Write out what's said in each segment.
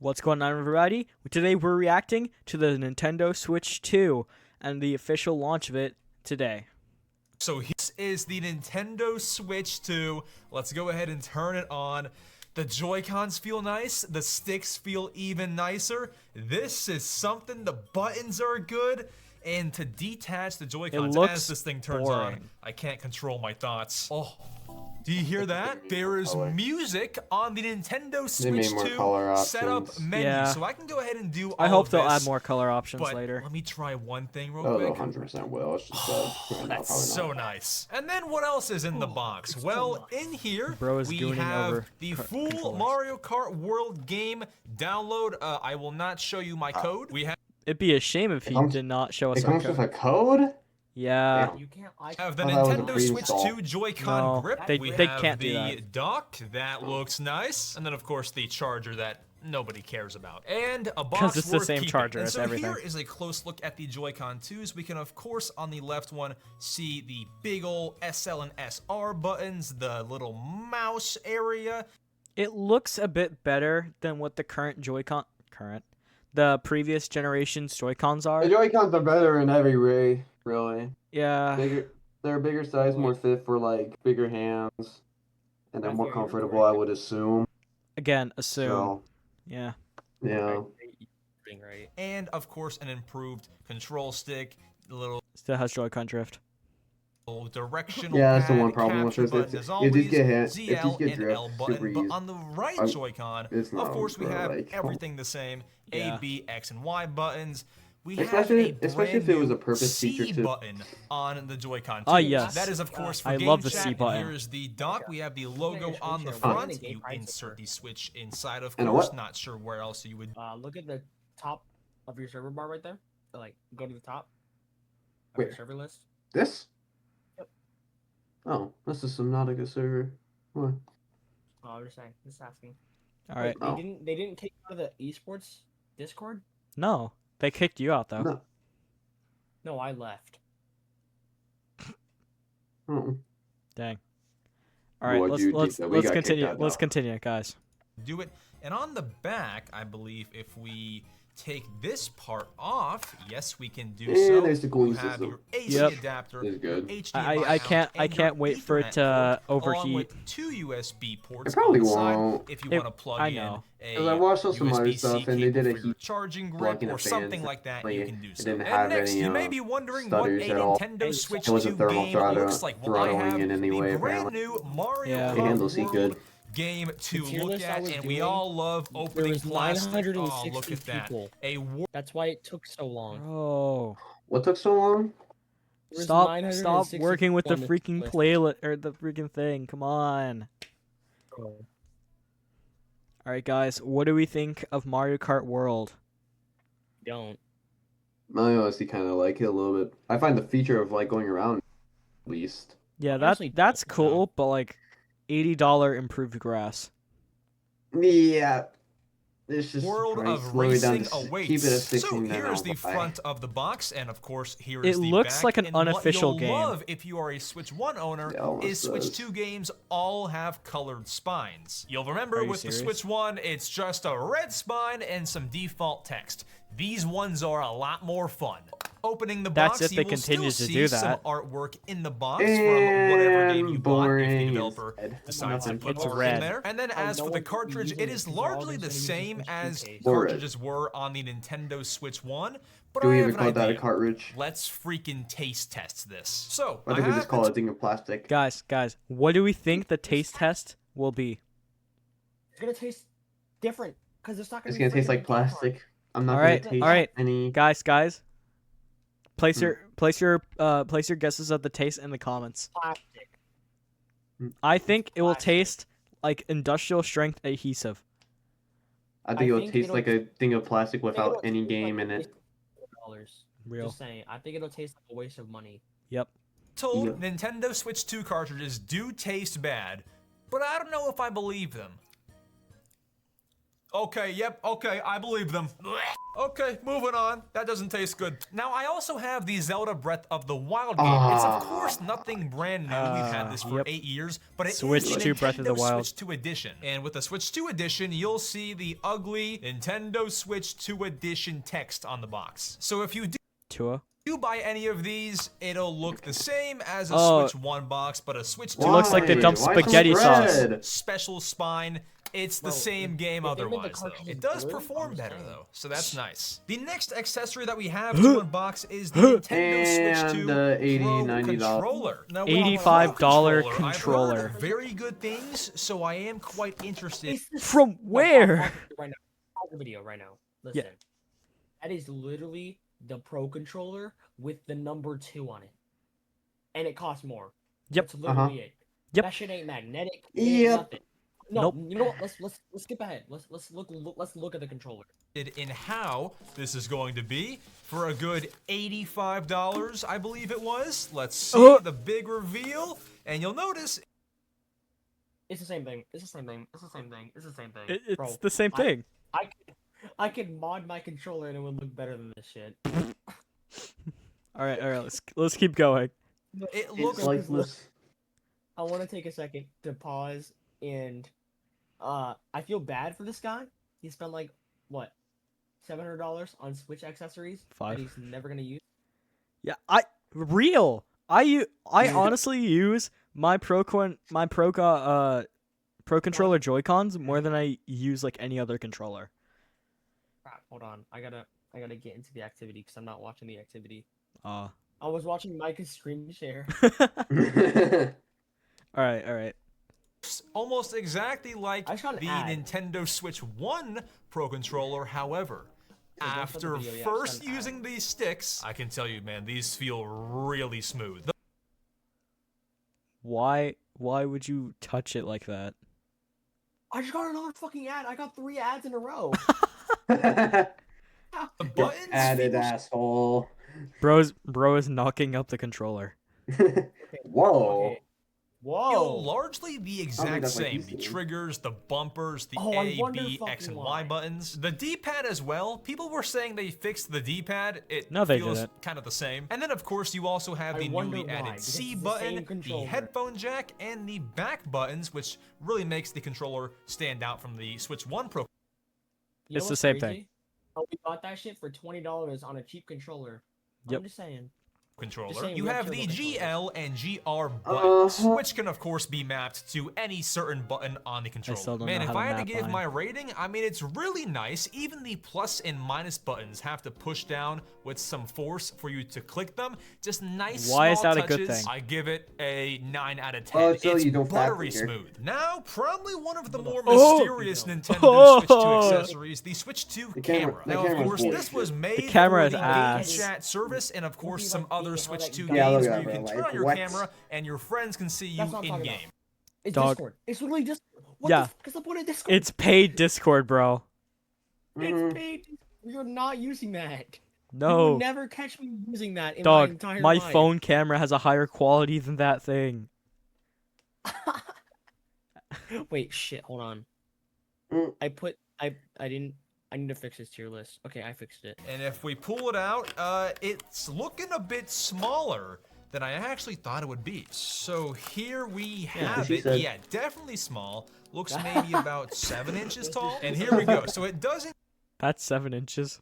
What's going on, everybody? Today we're reacting to the Nintendo Switch 2 and the official launch of it today. So this is the Nintendo Switch 2. Let's go ahead and turn it on. The Joy-Cons feel nice. The sticks feel even nicer. This is something. The buttons are good. And to detach the Joy-Cons as this thing turns on, I can't control my thoughts. Oh. Do you hear that? There is music on the Nintendo Switch 2 setup menu, so I can go ahead and do all I hope of they'll this, add more color options later. Let me try one thing real quick. quick. 100% will. It's just That's so nice. And then what else is in the box? Well, in here we have the full Mario Kart World game download. I will not show you my code. We have. It'd be a shame if he did not show us. It comes with a code. Yeah. You can't have the Nintendo Switch 2 Joy-Con grip. They have can't do the that. dock that looks nice, and then of course the charger that nobody cares about, and a box because it's the worth same keeping. charger and as so everything. Here is a close look at the Joy-Con 2s. We can of course on the left one see the big ol' SL and SR buttons, the little mouse area. It looks a bit better than what the the previous generation's Joy-Cons are. The Joy-Cons are better in every way, really. Yeah. They're a bigger size, more fit for like bigger hands, and they're more comfortable, I would assume. Again, assume. So, yeah. Yeah. And of course an improved control stick, Still has Joy-Con drift. Directional that's the pad, one problem with capture this. button as always, ZL and drift, L button, but on the right Joy-Con, of course we have everything the same, A, B, X, and Y buttons. We have a especially if it was a purpose C button on the Joy-Con. Oh yes. That is of course for I game love the chat. C button. Here's the dock. We have the logo on the front. You insert the Switch inside, of course. Not sure where else you would. Look at the top of your server bar right there. Like, go to the top of your server list. This? Oh, this is Subnautica server. What? Oh, I'm just saying. Just asking. All right. They didn't kick you out of the esports Discord? No, they kicked you out though. No, I left. Oh. Dang. All right, let's continue. Let's continue, guys. Do it. And on the back, I believe if we take this part off, yes, we can do so. There's the cooling you have system. your AC adapter, your HDMI I can't wait for it to overheat. Along with two USB ports. It probably inside won't. if you want to plug in a I watched some other stuff and they did a heat charging grip or something like that. You can do so. It didn't And have next, any you may be wondering what a Nintendo Switch 2 game looks like. Well, I have the brand new Mario Kart World game to look at, and we all love opening plastic. Oh, look at that. That's why it took so long. Oh. What took so long? Stop working with the freaking playlist or the freaking thing. Come on. Oh. All right, guys. What do we think of Mario Kart World? Don't. I honestly kind of like it a little bit. I find the feature of like going around at least. Yeah, that's cool, but like $80 improved grass. Yeah. It's just World of Racing awaits. So here's the front of the box, and of course here is the back. It looks like an unofficial game. What you'll love if you are a Switch 1 owner is Switch 2 games all have colored spines. You'll remember with the Switch 1, it's just a red spine and some default text. These ones are a lot more fun. Opening the box, you will still see some artwork in the box from whatever game you bought if the developer decides to put art in there. And then as for the cartridge, it is largely the same as cartridges were on the Nintendo Switch 1. But do we even call that a cartridge? Let's freaking taste test this. So I think we just call it a thing of plastic. Guys, what do we think the taste test will be? It's gonna taste different because it's not gonna. It's gonna taste like plastic. I'm not gonna taste any. Guys, place your guesses of the taste in the comments. Plastic. I think it will taste like industrial strength adhesive. I think it'll taste like a thing of plastic without any game in it. Real. Just saying, I think it'll taste like a waste of money. Yep. Nintendo Switch 2 cartridges do taste bad, but I don't know if I believe them. Okay, yep, okay, I believe them. Okay, moving on. That doesn't taste good. Now, I also have the Zelda Breath of the Wild game. It's, of course, nothing brand new. We've had this for 8 years, but it Switch is the 2 Breath of the Nintendo Wild. Switch 2 edition. And with the Switch 2 edition, you'll see the ugly Nintendo Switch 2 edition text on the box. So if you Tua. do buy any of these, it'll look the same as a Switch 1 box, but a Switch 2 It looks like they dumped Why spaghetti so sauce. red? special spine. It's the same game if they made the otherwise, though. cartridge It does blue, perform I'm better, saying. though, so that's nice. The next accessory that we have to unbox is the Nintendo Switch 2 $80, Pro $90. controller. Now, with a $85 Pro controller. I've heard very good things, so I am quite interested. From where? Right now. Pause the video right now. Listen. That is literally the Pro controller with the number 2 on it. And it costs more. Yep. That's literally it. Yep. That shit ain't magnetic. Yep. Nothing. No, Nope. you know what? Let's skip ahead. Let's look at the controller. In how this is going to be for a good $85, I believe it was. Let's see the big reveal, and you'll notice It's the same thing. It's the same thing. It's the same thing. It's the same thing. It's Bro, the same thing. I could mod my controller and it would look better than this shit. All right. Let's keep going. it It's looks lifeless. I want to take a second to pause and I feel bad for this guy. He spent like what, $700 on Switch accessories $5. that he's never gonna use. Yeah, I honestly use my Pro controller Joy-Cons more than I use like any other controller. Crap, hold on. I gotta get into the activity because I'm not watching the activity. All I was watching Micah's screen share. right. almost exactly like I saw an the ad. Nintendo Switch 1 Pro controller. However, don't put the after video yet, first send an ad. using these sticks, I can tell you, man, these feel really smooth. Why would you touch it like that? I just got another fucking ad. I got 3 ads in a row. The buttons Added feel asshole. Bro is knocking up the controller. Whoa. Okay. Whoa. largely the exact that's what same. you The see. triggers, the bumpers, the Oh, I A, wonder B, X, and fucking Y why. buttons. The D-pad as well. People were saying they fixed the D-pad. It No, they feels didn't. kind of the same. And then, of course, you also have I the wonder newly why, added because C it's the button, same the controller. headphone jack, and the back buttons, which really makes the controller stand out from the Switch 1 Pro. You know It's the what's same thing. crazy? Oh, we bought that shit for $20 on a cheap controller. Yep. I'm just saying. Controller. saying You we have have the turbo controllers. GL and GR buttons, Uh-huh. which can of course be mapped to any certain button on the controller. still don't Man, know if how to I had to map give mine. my rating, I mean it's really nice. Even the plus and minus buttons have to push down with some force for you to click them. Just nice Why is small that a good touches. thing? I give it a 9 out of 10. Oh, so it's you don't buttery factor here. smooth. Now, probably one of the more Oh! mysterious Nintendo Oh! Switch 2 accessories, the Switch 2 The camera. camera- the Now, of camera's course, this bullshit. was made camera for is the ass. game chat service and of course some like other being how Switch that 2 guy- games Yeah, look where at you that, can bro, turn like, on your what? camera and your friends can see you That's what I'm in talking game. about. It's Dog. Discord. It's literally Discord. What Yeah. the fuck is the point of Discord? It's paid Discord, bro. Mhm. It's paid. You're not using that. You No. would never catch me using that in my Dog, entire my life. phone camera has a higher quality than that thing. Wait, shit, hold on. Mm. I need to fix this tier list. Okay, I fixed it. And if we pull it out, it's looking a bit smaller than I actually thought it would be. So here we have she it. said. Yeah, definitely small. Looks maybe about 7 inches tall. And here we go. So it does That's 7 inches.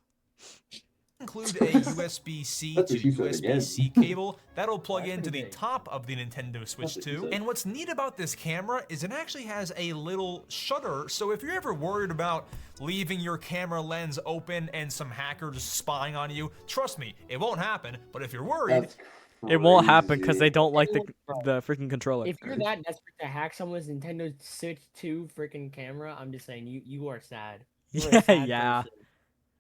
include a USB-C That's to what she said USB-C cable that'll plug That's into the pretty big. top of the Nintendo Switch That's what she 2. said. And what's neat about this camera is it actually has a little shutter, so if you're ever worried about leaving your camera lens open and some hackers spying on you, trust me, it won't happen, but if you're worried, That's It won't happen because crazy. they don't like Bro. the freaking controller. If you're that desperate to hack someone's Nintendo Switch 2 freaking camera, I'm just saying you are sad. You are a Yeah, sad yeah. person.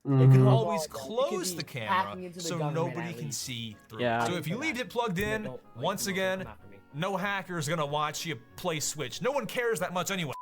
Mhm. you can Mhm. always Oh, it could close be the camera hacking into the so government nobody at can least. see through. Yeah. So if you leave it plugged in, Don't- like, once don't again, come after me. no hacker's gonna watch you play Switch. No one cares that much anyway.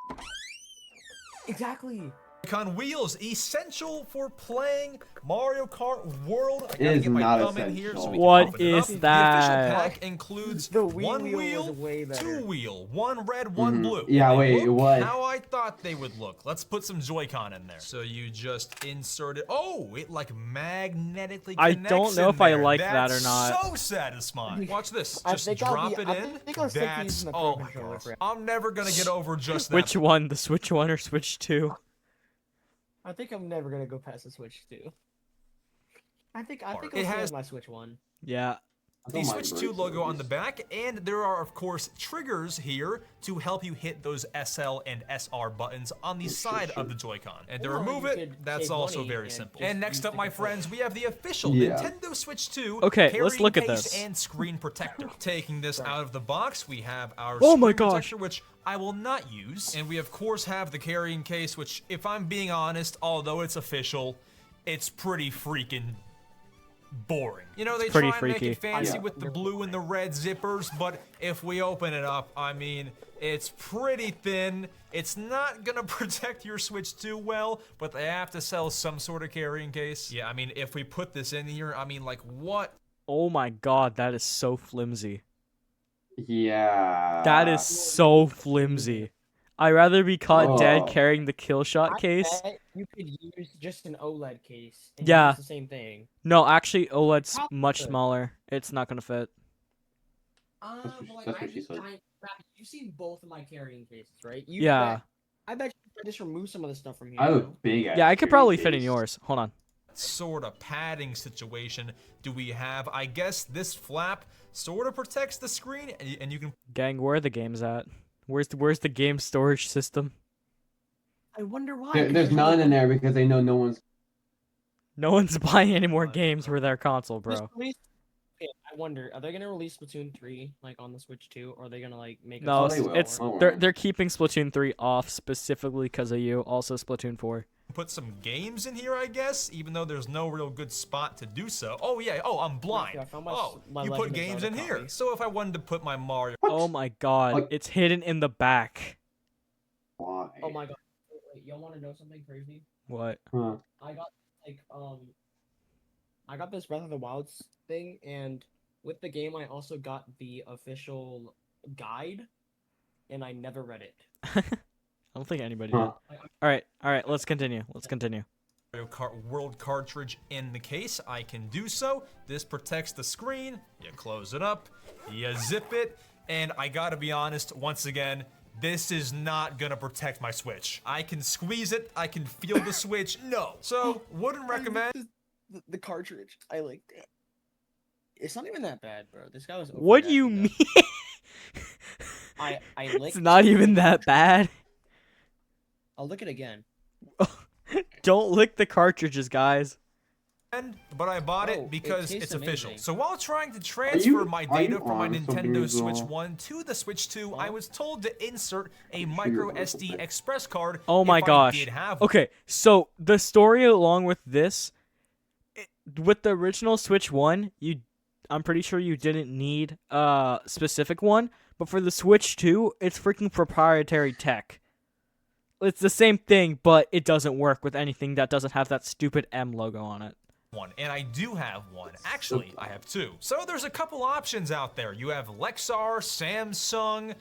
Exactly. Joy-Con wheels, essential for playing Mario Kart World. I It gotta is get my not thumb in here so we can What open it up. is The that? official pack includes The Wii one wheel wheel, was way better. two wheel, one red, one blue. Yeah, And they wait, look what? how I thought they would look. Let's put some Joy-Con in there. So you just insert it. Oh, it like magnetically I connects don't know in if I there. like that or That's not. so satisfying. Watch this. I Just think I'll drop be- it I in. think I'll stick to That's, using the Pro oh my Controller gosh. for- I'm never gonna get over just that. Which one? The Switch 1 or Switch 2? I think I'm never gonna go past the Switch 2. I think It I'll stay has- with my Switch 1. Yeah. I The don't mind Switch 2 breaks, logo at on the least. back, and there are, of course, triggers here to help you hit those SL and SR buttons on the side of the Joy-Con. And to Or remove you it, could that's save also money very and simple. just And next use up, the my controller. friends, we have the official Yeah. Nintendo Switch 2 Okay, let's carrying look at case this. and screen protector. Taking this out of the box, we have our Oh my screen gosh. protector, which I will not use. And we, of course, have the carrying case, which, if I'm being honest, although it's official, it's pretty freaking boring. You know, they pretty try and make freaky. it fancy Yeah. with the blue and the red zippers, but if we open it up, I mean, it's pretty thin. It's not gonna protect your Switch too well, but they have to sell some sort of carrying case. Yeah, I mean, if we put this in here, I mean, like, what? Oh my god, that is so flimsy. Yeah. That is so flimsy. I'd rather be caught dead Oh. carrying the kill shot I case. bet you could use just an OLED case. And Yeah. use the same thing. No, actually, OLED's Probably much could. smaller. It's not gonna fit. That's what she said. You've seen both of my carrying cases, right? Yeah. I bet you could just remove some of the stuff from here. I have you a know? big. Yeah, I could probably fit in yours. Hold on. Sort of padding situation do we have? I guess this flap sort of protects the screen, and you can Gang, where are the games at? Where's the game storage system? I wonder why. There's none in there because they know no one's. No one's buying any more games for their console, Just bro. release- Okay, I wonder, are they gonna release Splatoon 3 like on the Switch 2, or are they gonna like make? No, Oh, they will. it's Don't they're worry. they're keeping Splatoon 3 off specifically because of you. Also, Splatoon 4. put some games in here, I guess, even though there's no real good spot to do so. Oh, yeah. Oh, I'm blind. I found my- Oh, my you put Legend of games Zelda in here. copy. So if I wanted to put my Mario... Oh my god, Like- it's hidden in the back. Why? Oh my god! Wait, y'all want to know something crazy? What? Huh. I got like I got this Breath of the Wild thing, and with the game, I also got the official guide, and I never read it. I don't think anybody Huh. did. All right, let's continue. Let's continue. Mario Kart World cartridge in the case, I can do so. This protects the screen. You close it up, you zip it, and I gotta be honest, once again, this is not gonna protect my Switch. I can squeeze it, I can feel the Switch, no. So, wouldn't recommend. The cartridge, I liked it. It's not even that bad, bro. This guy was. What do you mean? I It's licked not it. even that bad. I'll lick it again. Don't lick the cartridges, guys. But I bought Oh, it it because tastes it's official. amazing. So while trying to transfer my are you data from my on something Nintendo as Switch well? 1 to the Switch 2, I Huh? was told to insert a sure micro you're on SD something. express card. Oh my if I gosh. did have one. Okay, so the story along with this, with the original Switch 1, I'm pretty sure you didn't need a specific one, but for the Switch 2, it's freaking proprietary tech. It's the same thing, but it doesn't work with anything that doesn't have that stupid M logo on it. One, and I do have one. Actually, I have two. So there's a couple options out there. You have Lexar, Samsung,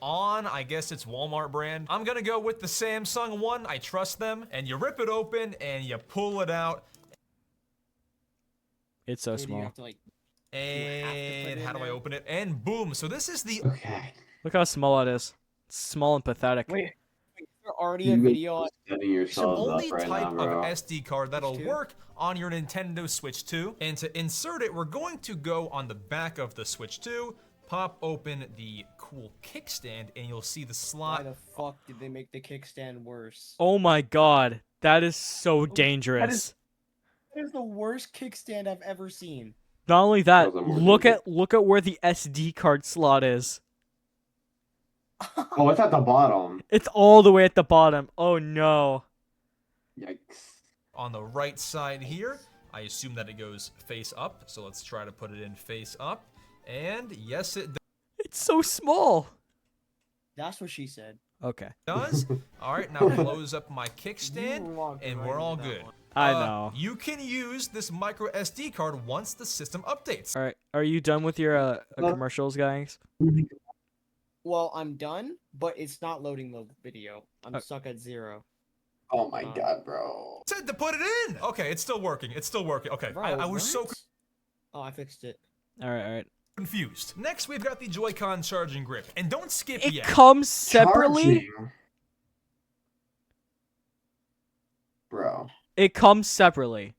I guess it's Walmart brand. I'm gonna go with the Samsung one. I trust them. And you rip it open and you pull it out. It's so Maybe you small. have to, like, And it how in do I there? open it? And boom. So this is the Okay. Look how small it is. It's small and pathetic. Wait, is there already a You video on? setting the yourselves only up right type now, bro. of SD card that'll Switch 2? work on your Nintendo Switch 2. And to insert it, we're going to go on the back of the Switch 2, pop open the cool kickstand, and you'll see the Why slot. the fuck did they make the kickstand worse? Oh my god, that is so dangerous. That is the worst kickstand I've ever seen. Not only that, Those are more look dangerous. at where the SD card slot is. Oh, it's at the bottom. It's all the way at the bottom. Oh no. Yikes. On the right side here, I assume that it goes face up. So let's try to put it in face up. And yes, it does. It's so small. That's what she said. Okay. does. All right, now close up my kickstand, and we're all good. I know. You can use this micro SD card once the system updates. All right. Are you done with your commercials, guys? Well, I'm done, but it's not loading the video. I'm stuck at 0. Oh my god, bro. Said to put it in. Okay, it's still working. It's still working. Okay, Bro, I was so what? Oh, I fixed it. All right. confused. Next, we've got the Joy-Con charging grip, and don't skip It yet. comes separately. Charging. Bro. It comes separately.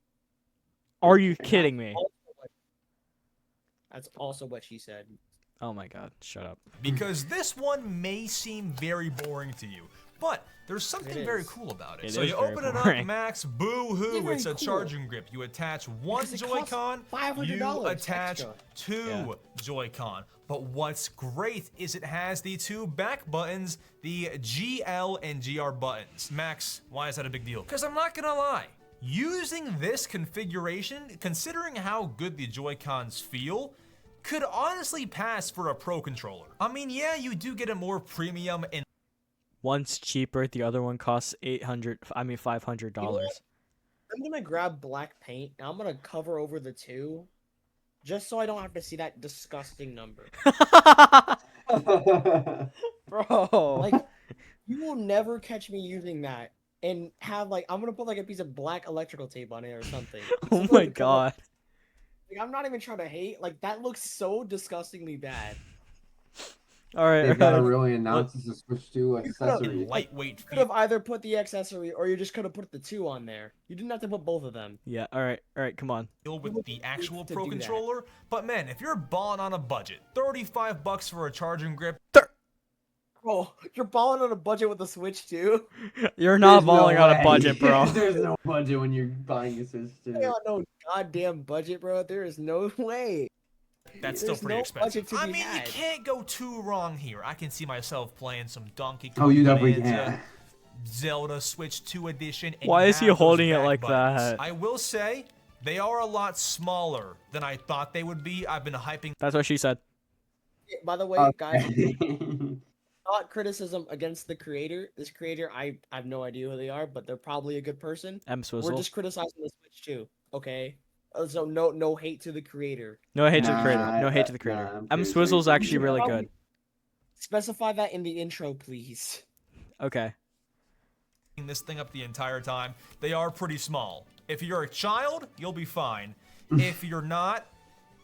Are you kidding me? That's also what she said. Oh my god, shut up. Because this one may seem very boring to you, but there's something very cool about it. So you open it up, Max, boo-hoo, it's a charging grip. You attach one Joy-Con, you attach two Joy-Con. But what's great is it has the two back buttons, the GL and GR buttons. Max, why is that a big deal? Because I'm not gonna lie, using this configuration, considering how good the Joy-Cons feel, could honestly pass for a pro controller. I mean, yeah, you do get a more premium and one's cheaper, the other one costs $500. You know what? I'm gonna grab black paint and I'm gonna cover over the two, just so I don't have to see that disgusting number. Bro, like, you will never catch me using that and have like I'm gonna put like a piece of black electrical tape on it or something. Oh my god. Like, I'm not even trying to hate. Like, that looks so disgustingly bad. All right, They gotta really announce it's a Switch 2 accessory. lightweight. You could have either put the accessory or you just could have put the 2 on there. You didn't have to put both of them. Yeah, all right, come on. With the actual pro controller, but man, if you're balling on a budget, $35 for a charging grip. Bro, you're balling on a budget with the Switch 2? You're not balling on a budget, bro. There's no budget when you're buying a Switch 2. Hell no goddamn budget, bro. There is no way. That's still pretty expensive. I mean, you can't go too wrong here. I can see myself playing some Donkey Kong. Oh, you definitely can. Zelda Switch 2 edition. Why is he holding it like that? I will say, they are a lot smaller than I thought they would be. I've been hyping. That's what she said. By the way, guys, not criticism against the creator. This creator, I have no idea who they are, but they're probably a good person. Emswizle. We're just criticizing the Switch 2, okay? So no hate to the creator. No hate to the creator. No hate to the creator. Emswizle's actually really good. Specify that in the intro, please. Okay. This thing up the entire time. They are pretty small. If you're a child, you'll be fine. If you're not,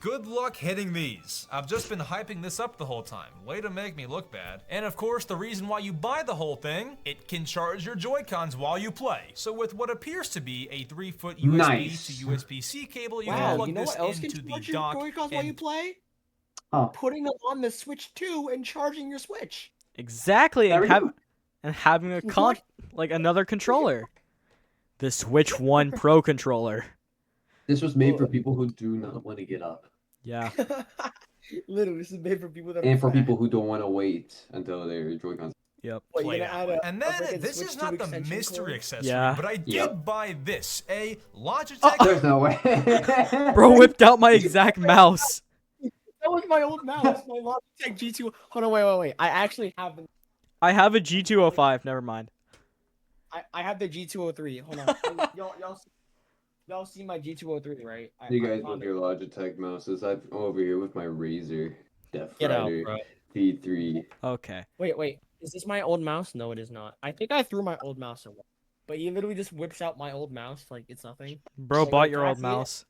good luck hitting these. I've just been hyping this up the whole time. Way to make me look bad. And of course, the reason why you buy the whole thing, it can charge your Joy-Cons while you play. So with what appears to be a 3-foot USB to USB-C cable, you can plug this into the dock. Joy-Cons while you play? Putting them on the Switch 2 and charging your Switch. Exactly, and having a another controller. The Switch 1 Pro controller. This was made for people who do not want to get up. Yeah. Literally, this is made for people that. And for people who don't want to wait until their Joy-Cons. Yep. And then this is not the mystery accessory, but I did buy this, a Logitech. Oh, there's no way. Bro whipped out my exact mouse. That was my old mouse, my Logitech G2. Hold on, wait. I actually have them. I have a G205. Never mind. I have the G203. Hold on. Y'all see my G203, right? You guys with your Logitech mouses. I'm over here with my Razer Def Get out, Rider bro. V3. Okay. Wait. Is this my old mouse? No, it is not. I think I threw my old mouse away. But he literally just whips out my old mouse like it's nothing. Bro bought your old mouse.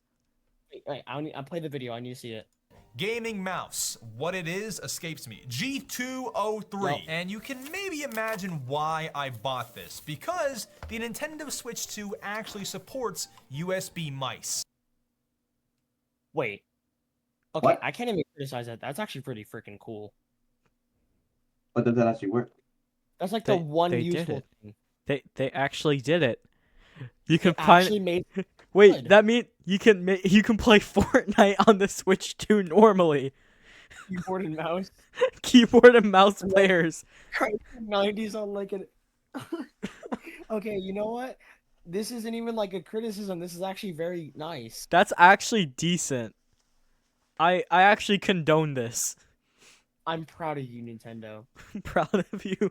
Wait, I play the video. I need to see it. Gaming mouse. What it is escapes me. G203. And you can maybe imagine why I bought this. Because the Nintendo Switch 2 actually supports USB mice. Wait. Okay, What? I can't even criticize that. That's actually pretty freaking cool. But does that actually work? That's like the one useful thing. They actually did it. You can made Wait, good. that means you can play Fortnite on the Switch 2 normally. Keyboard and mouse. Keyboard and mouse players. 90s on like an. Okay, you know what? This isn't even like a criticism. This is actually very nice. That's actually decent. I actually condone this. I'm proud of you, Nintendo. I'm proud of you.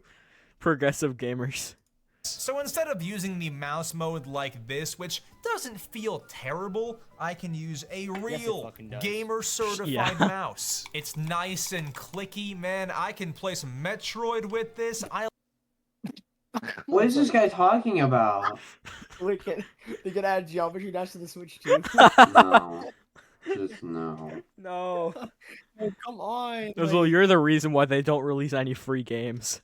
Progressive gamers. So instead of using the mouse mode like this, which doesn't feel terrible, I can use a real fucking does. gamer certified Yeah. mouse. It's nice and clicky, man. I can play some Metroid with this. What is this guy talking about? We can add Geometry Dash to the Switch too. No. Just no. No. Oh, come on. Well, you're the reason why they don't release any free games.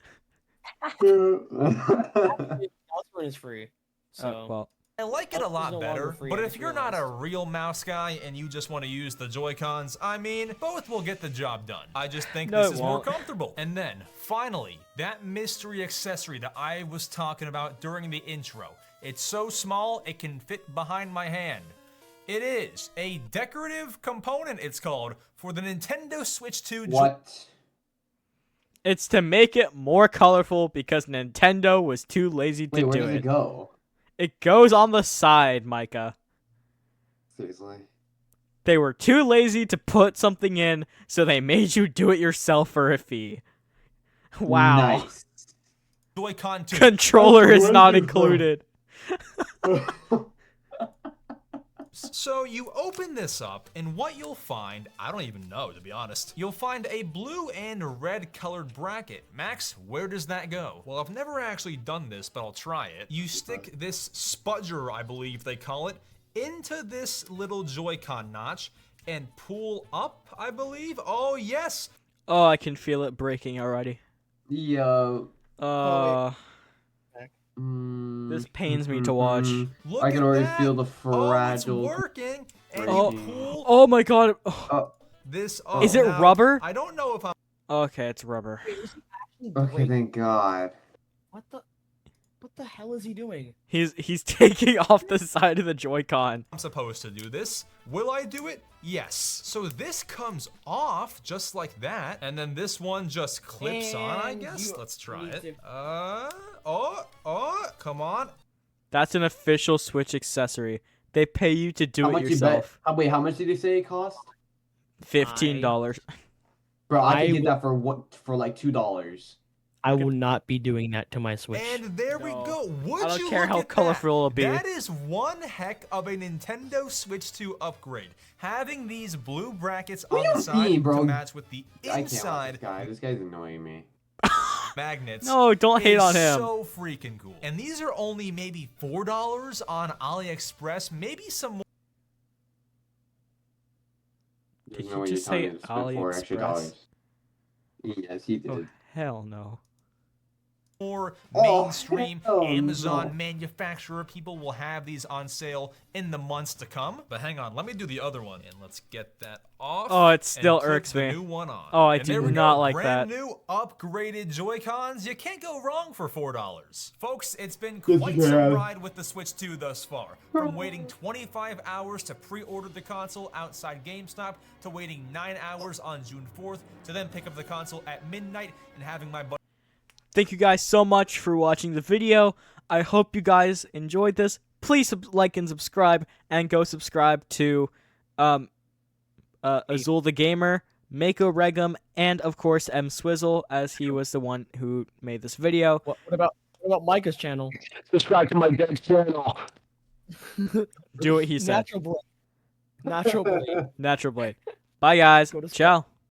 Elsewhere is free. So Well, I like it a It's lot no longer better, free, but I if just you're not a realized. real mouse guy and you just want to use the Joy-Cons, I mean, both will get the job done. I just think No, this it is more won't. comfortable. And then, finally, that mystery accessory that I was talking about during the intro. It's so small, it can fit behind my hand. It is a decorative component, it's called, for the Nintendo Switch 2 What? it's to make it more colorful because Nintendo was too lazy to Wait, where do does it go? It goes on the side, Micah. Seriously. They were too lazy to put something in, so they made you do it yourself for a fee. Wow. Nice. Joy-Con 2. Controller is not Wonderful. included. So you open this up, and what you'll find, I don't even know to be honest, you'll find a blue and red colored bracket. Max, where does that go? Well, I've never actually done this, but I'll try it. You stick this spudger, I believe they call it, into this little Joy-Con notch and pull up, I believe. Oh, yes. Oh, I can feel it breaking already. Yo. This pains me to watch. Look I can at already that. feel the Oh, it's fragile. working. And Oh. you pull Oh my god. this up. Is it Now, rubber? I don't know if I'm Okay, it's rubber. Okay, thank God. What the hell is he doing? He's taking off the side of the Joy-Con. supposed to do this. Will I do it? Yes. So this comes off just like that, and then this one just clips on, I And guess. you Let's try need it. to- Come on. That's an official Switch accessory. They pay you to do How it much yourself. you bet? Wait, how much did you say it cost? $15. Bro, I I can get will- that for what? For like $2. I will not be doing that to my Switch. And there we No. go. Would I don't you care look how at colorful it'll be. That is one heck of a Nintendo Switch 2 upgrade. Having these blue brackets on the do you side mean, bro? to match with the I can't watch inside this guy. This guy's annoying me. magnets. No, don't hate is on him. So freaking cool. And these are only maybe $4 on AliExpress, maybe some more. There's Did no you way just you're telling say me to spend $4 extra AliExpress? dollars. Yes, he did. Oh, hell no. More Oh, mainstream hell Amazon no. manufacturer people will have these on sale in the months to come. But hang on, let me do the other one and let's get that off. Oh, it and still put irks the me. New one on. Oh, I And do there we not go. like Brand that. new upgraded Joy-Cons. You can't go wrong for $4. Folks, it's been Yes, quite you some can. ride with the Switch 2 thus far. From waiting 25 hours to pre-order the console outside GameStop to waiting 9 hours on June 4th to then pick up the console at midnight and having my buddy Thank you guys so much for watching the video. I hope you guys enjoyed this. Please like and subscribe, and go subscribe to Azul the Gamer, Mako Regum, and of course Emswizle, as he was the one who made this video. What about Micah's channel? Subscribe to my dad's channel. Do what he said. Natural Blade. Natural Blade. Natural Blade. Bye guys. Go to Ciao.